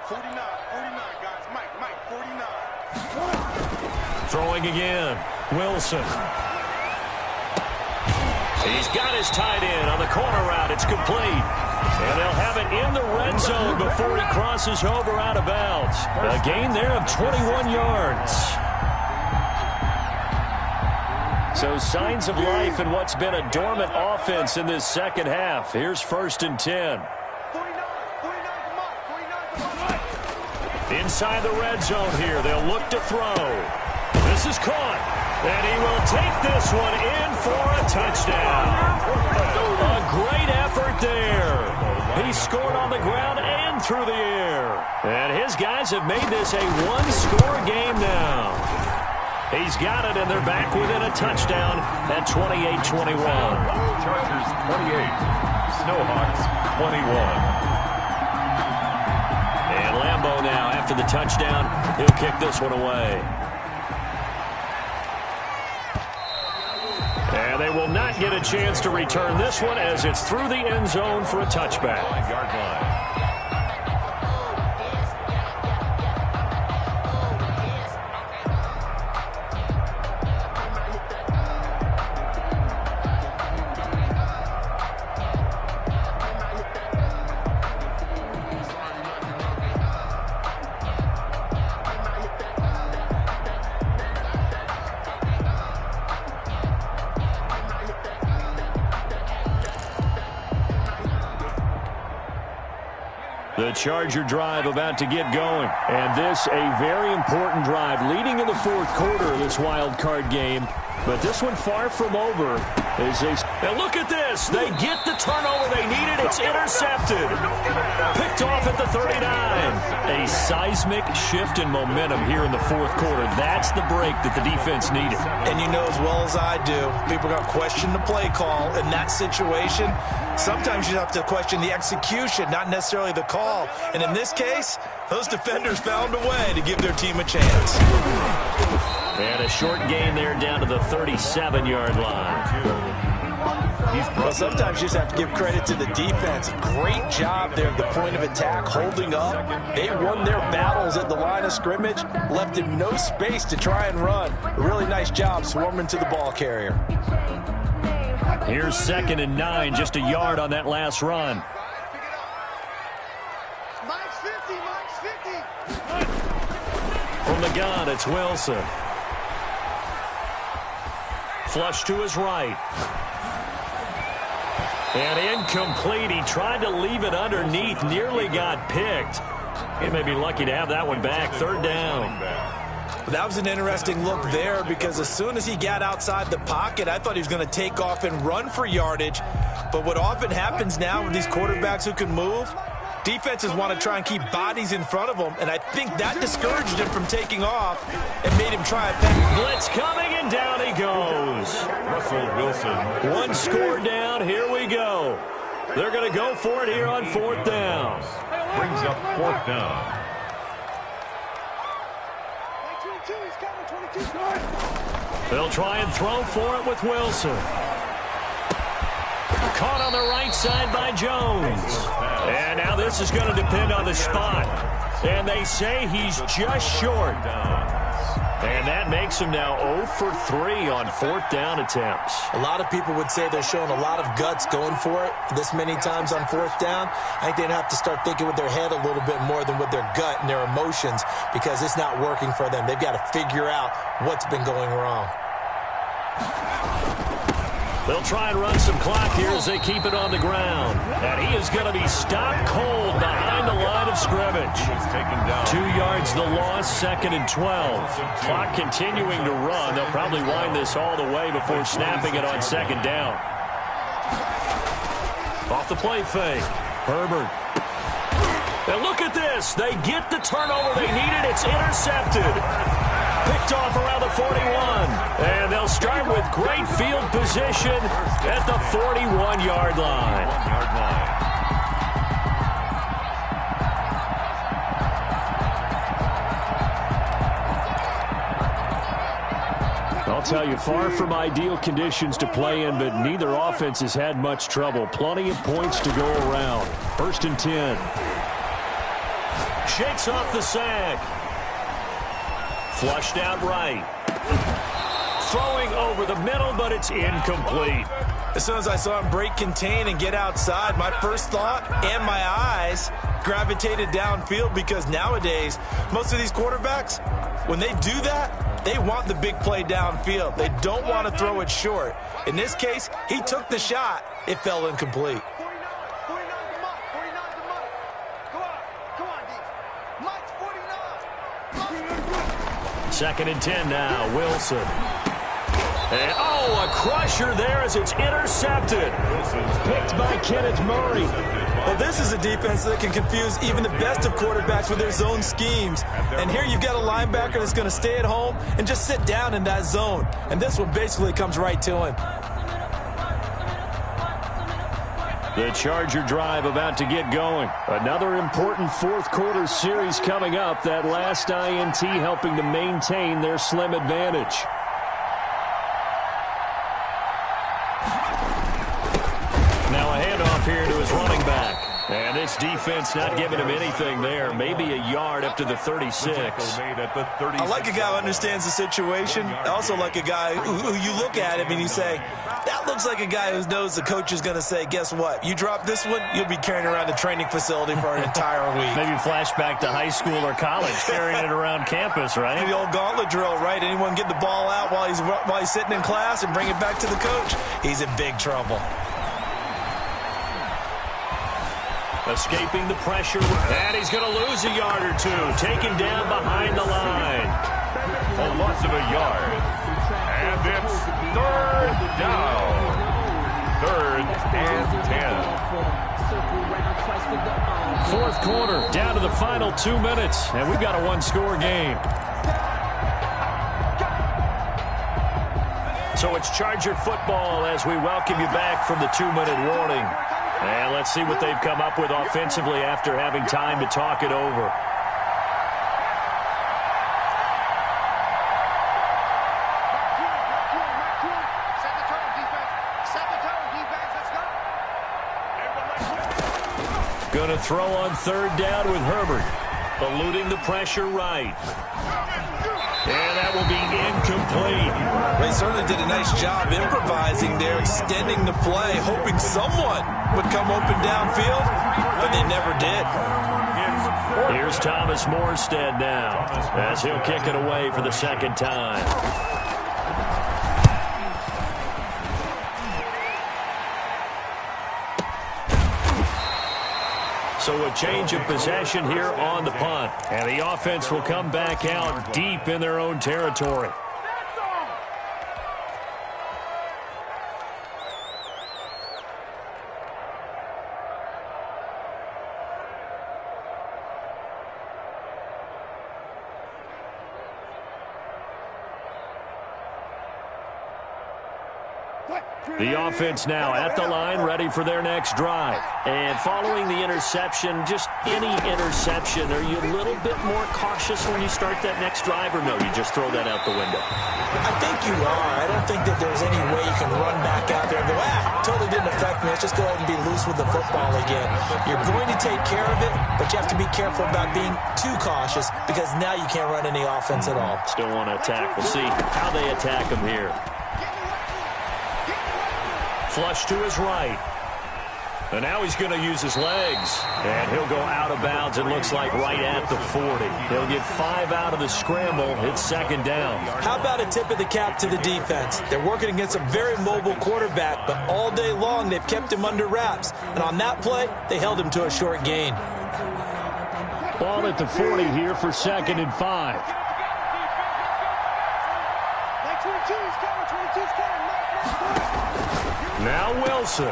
49, guys. Mike, 49. Throwing again. Wilson. He's got his tight end on the corner route. It's complete. And they'll have it in the red zone before he crosses over out of bounds. A gain there of 21 yards. So signs of life in what's been a dormant offense in this second half. Here's 1st and 10. 49. Inside the red zone here. They'll look to throw. This is caught. And he will take this one in for a touchdown. A great effort there. He scored on the ground and through the air. And his guys have made this a one-score game now. He's got it, and they're back within a touchdown at 28-21. Chargers 28, Snowhawks 21. And Lambeau now, after the touchdown, he'll kick this one away. And they will not get a chance to return this one as it's through the end zone for a touchback. 5-yard line. The Charger drive about to get going. And this a very important drive leading in the fourth quarter of this wild card game. But this one far from over. And look at this. They get the turnover they needed. It's intercepted. Picked off at the 39. A seismic shift in momentum here in the fourth quarter. That's the break that the defense needed. And you know as well as I do, people are going to question the play call in that situation. Sometimes you have to question the execution, not necessarily the call. And in this case, those defenders found a way to give their team a chance. And a short gain there down to the 37-yard line. Well, sometimes you just have to give credit to the defense. Great job there at the point of attack, holding up. They won their battles at the line of scrimmage, left him no space to try and run. A really nice job swarming to the ball carrier. Here's 2nd and 9, just a yard on that last run. Mike's 50. From the gun, it's Wilson. Flush to his right. And incomplete. He tried to leave it underneath. Nearly got picked. He may be lucky to have that one back. 3rd down. That was an interesting look there because as soon as he got outside the pocket, I thought he was going to take off and run for yardage. But what often happens now with these quarterbacks who can move, defenses want to try and keep bodies in front of them, and I think that discouraged him from taking off and made him try it. Blitz coming, and down he goes. Russell Wilson. One score down. Here we go. They're going to go for it here on 4th down. Brings up 4th down. They'll try and throw for it with Wilson. Caught on the right side by Jones. And now this is going to depend on the spot. And they say he's just short. And that makes him now 0 for 3 on fourth down attempts. A lot of people would say they're showing a lot of guts going for it this many times on fourth down. I think they'd have to start thinking with their head a little bit more than with their gut and their emotions because it's not working for them. They've got to figure out what's been going wrong. They'll try and run some clock here as they keep it on the ground. And he is going to be stopped cold behind the line of scrimmage. 2 yards the loss, 2nd and 12. Clock continuing to run. They'll probably wind this all the way before snapping it on 2nd down. Off the play fake. Herbert. And look at this. They get the turnover they needed. It's intercepted. Picked off around the 41. And they'll start with great field position at the 41-yard line. I'll tell you, far from ideal conditions to play in, but neither offense has had much trouble. Plenty of points to go around. 1st and 10. Shakes off the sack. Flushed out right. Throwing over the middle, but it's incomplete. As soon as I saw him break contain and get outside, my first thought and my eyes gravitated downfield because nowadays, most of these quarterbacks, when they do that, they want the big play downfield. They don't want to throw it short. In this case, he took the shot. It fell incomplete. 49 to Mike. 49 to Mike. Come on, D. Mike's 49. 2nd and 10 now. Wilson. And, a crusher there as it's intercepted. Picked by Kenneth Murray. Well, this is a defense that can confuse even the best of quarterbacks with their zone schemes. And here you've got a linebacker that's going to stay at home and just sit down in that zone. And this one basically comes right to him. The Charger drive about to get going. Another important fourth quarter series coming up. That last INT helping to maintain their slim advantage. Now a handoff here to his running back. And this defense not giving him anything there. Maybe a yard up to the 36. I like a guy who understands the situation. I also like a guy who you look at him and you say, that looks like a guy who knows the coach is going to say, guess what? You drop this one, you'll be carrying around the training facility for an entire week. Maybe flashback to high school or college, carrying it around campus, right? The old gauntlet drill, right? Anyone get the ball out while he's sitting in class and bring it back to the coach? He's in big trouble. Escaping the pressure, and he's going to lose a yard or two. Taken down behind the line. A loss of a yard. And it's 3rd down. 3rd and 10. Fourth quarter, down to the final 2 minutes, and we've got a one-score game. So it's Charger football as we welcome you back from the 2-minute warning. And let's see what they've come up with offensively after having time to talk it over. Going to throw on 3rd down with Herbert. Eluding the pressure right. And that will be incomplete. They certainly did a nice job improvising there, extending the play, hoping someone would come open downfield, but they never did. Here's Thomas Morstead now as he'll kick it away for the 2nd time. So a change of possession here on the punt. And the offense will come back out deep in their own territory. The offense now at the line, ready for their next drive. And following the interception, just any interception, are you a little bit more cautious when you start that next drive, or no, you just throw that out the window? I think you are. I don't think that there's any way you can run back out there and go, totally didn't affect me. Let's just go ahead and be loose with the football again. You're going to take care of it, but you have to be careful about being too cautious because now you can't run any offense at all. Still want to attack. We'll see how they attack him here. Flush to his right. And now he's going to use his legs. And he'll go out of bounds, it looks like, right at the 40. He'll get 5 out of the scramble. It's second down. How about a tip of the cap to the defense? They're working against a very mobile quarterback, but all day long they've kept him under wraps. And on that play, they held him to a short gain. Ball at the 40 here for second and 5. Now Wilson.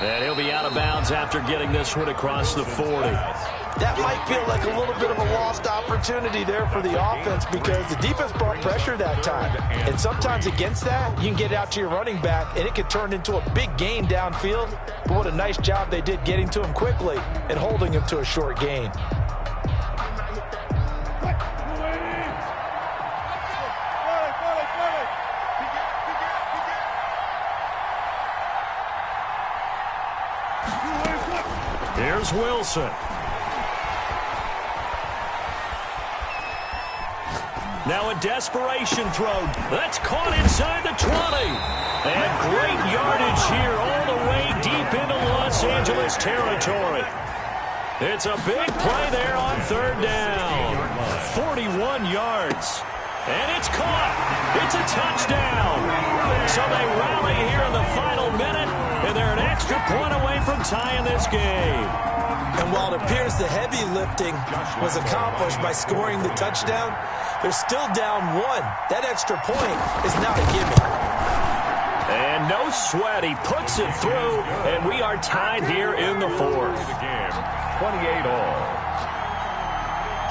And he'll be out of bounds after getting this one across the 40. That might feel like a little bit of a lost opportunity there for the offense because the defense brought pressure that time. And sometimes against that, you can get out to your running back, and it could turn into a big gain downfield. But what a nice job they did getting to him quickly and holding him to a short gain. Here's Wilson. Now a desperation throw. That's caught inside the 20. And great yardage here all the way deep into Los Angeles territory. It's a big play there on third down. 41 yards. And it's caught. It's a touchdown. So they rally here in the final minute, and they're an extra point away from tying this game. And while it appears the heavy lifting was accomplished by scoring the touchdown, they're still down 1. That extra point is now a gimme. And no sweat. He puts it through, and we are tied here in the 4th. 28 all.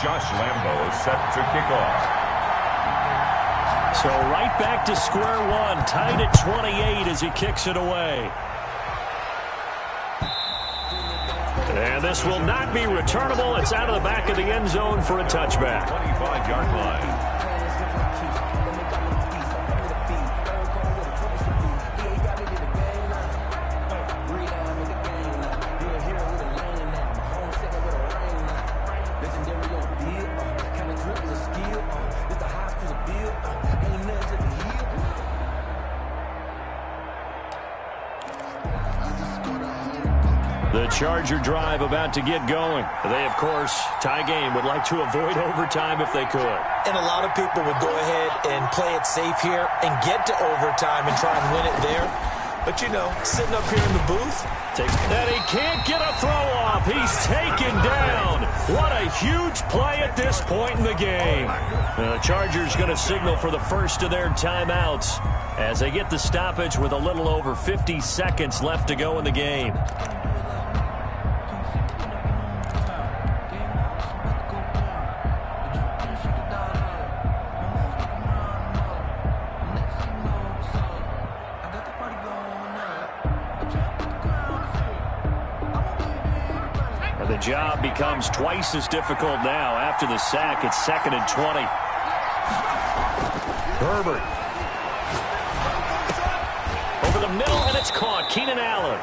Josh Lambo set to kick off. So right back to square one, tied at 28 as he kicks it away. And this will not be returnable. It's out of the back of the end zone for a touchback. 25-yard line. The Charger drive about to get going. They, of course, tie game, would like to avoid overtime if they could. And a lot of people would go ahead and play it safe here and get to overtime and try and win it there. But, you know, sitting up here in the booth. And he can't get a throw off. He's taken down. What a huge play at this point in the game. The Chargers going to signal for the first of their timeouts as they get the stoppage with a little over 50 seconds left to go in the game. The job becomes twice as difficult now after the sack. It's second and 20. Herbert. Over the middle, and it's caught. Keenan Allen.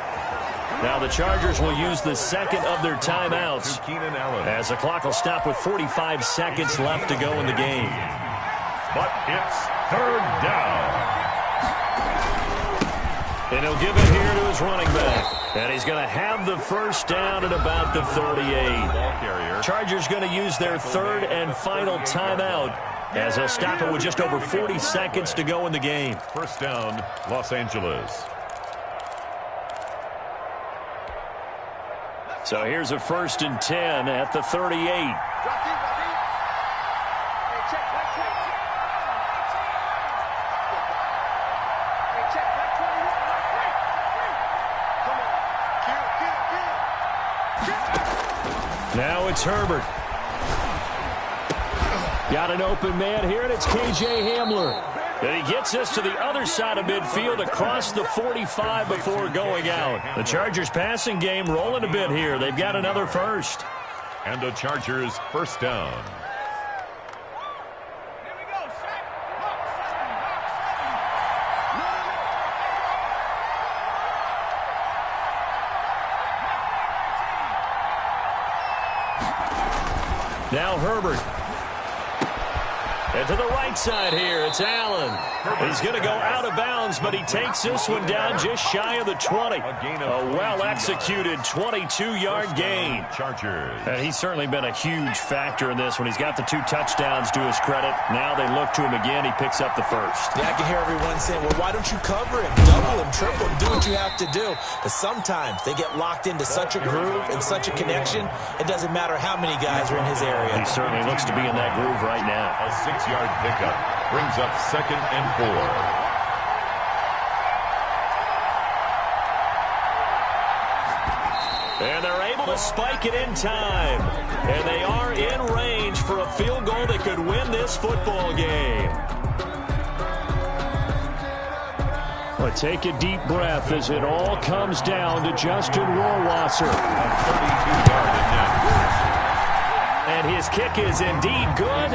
Now the Chargers will use the second of their timeouts as the clock will stop with 45 seconds left to go in the game. But it's third down. And he'll give it here to his running back. And he's going to have the first down at about the 38. Chargers going to use their third and final timeout as they'll stop it with just over 40 seconds to go in the game. First down, Los Angeles. So here's a 1st and 10 at the 38. Now it's Herbert. Got an open man here, and it's K.J. Hamler. And he gets us to the other side of midfield across the 45 before going out. The Chargers passing game rolling a bit here. They've got another first. And the Chargers first down. Now Herbert. And to the right side here, it's Allen. He's going to go out of bounds, but he takes this one down just shy of the 20. A well-executed 22-yard gain. Chargers. And he's certainly been a huge factor in this one. He's got the 2 touchdowns to his credit. Now they look to him again. He picks up the first. Yeah, I can hear everyone saying, well, why don't you cover him, double him, triple him, do what you have to do. But sometimes they get locked into such a groove and such a connection, it doesn't matter how many guys are in his area. He certainly looks to be in that groove right now. A 6-yard pickup brings up 2nd and 4. And they're able to spike it in time. And they are in range for a field goal that could win this football game. But take a deep breath as it all comes down to Justin Rohrwasser. A 32-yard attempt. And his kick is indeed good.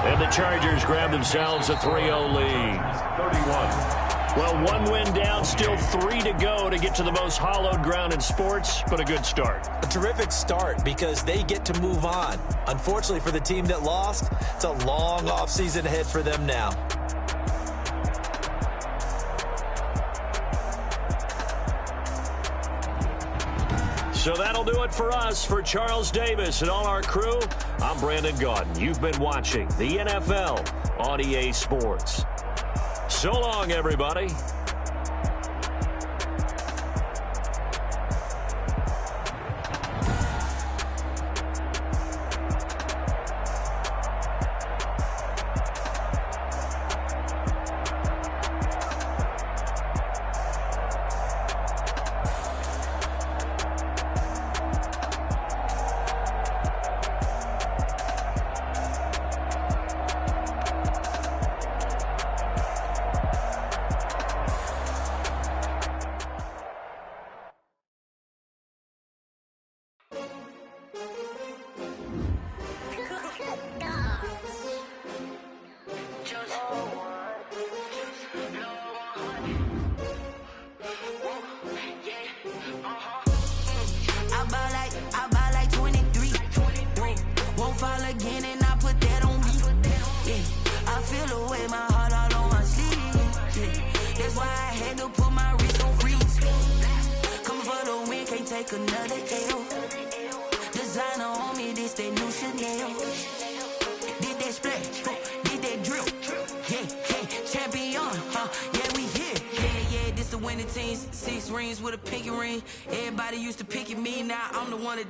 And the Chargers grab themselves a 3-0 lead. 31. Well, 1 win down, still 3 to go to get to the most hallowed ground in sports, but a good start. A terrific start because they get to move on. Unfortunately for the team that lost, it's a long offseason ahead for them now. So that'll do it for us. For Charles Davis and all our crew, I'm Brandon Gaudin. You've been watching the NFL on EA Sports. So long, everybody.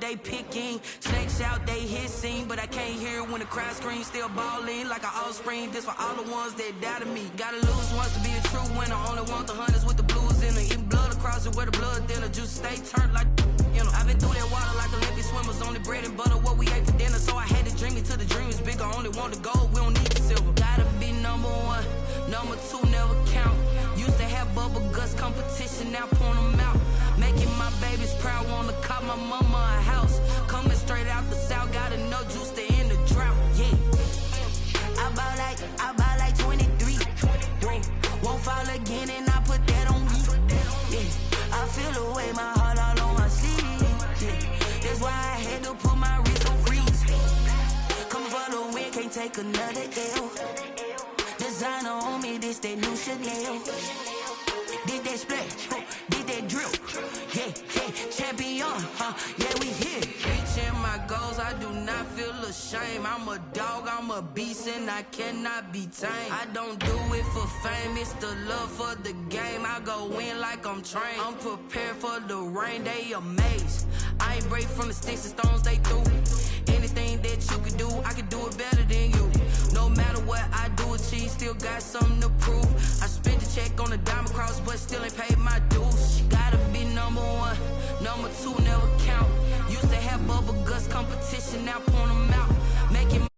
They picking snakes out, they hissing, but I can't hear when the crowd screams. Still balling like an offspring. This for all the ones that doubted me. Gotta lose once to be a true winner. Only want the hunters with the blues in it. Eating blood across it where the blood thinner. Juice stay turned like you know. I've been through that water like Olympic swimmers. Only bread and butter what we ate for dinner. So I had to dream it till the dream is bigger. Only want the gold, we don't need the silver. Gotta be number 1, number 2 never count. Used to have bubble guts competition, now point them out. Making my babies proud, wanna call my mama a house. Coming straight out the south, gotta know juice to end the drought, yeah. I buy like 23. Won't fall again and I put that on me, yeah. I feel the way, my heart all on my sleeve, yeah. That's why I had to put my wrist on freeze. Coming for the win, can't take another L. Designer on me, this that new Chanel. Did that splash, did that drill, yeah, champion, yeah, we here. Reaching my goals, I do not feel ashamed. I'm a dog, I'm a beast, and I cannot be tamed. I don't do it for fame, it's the love for the game. I go in like I'm trained. I'm prepared for the rain, they amazed. I ain't break from the sticks and stones they threw. Anything that you can do, I can do it better than you. No matter what I do, achieve, still got something to prove. I spent the check on the diamond cross, but still ain't paid my dues. Gotta be number 1, number 2 never count. Used to have bubble guts competition, now point them out. Making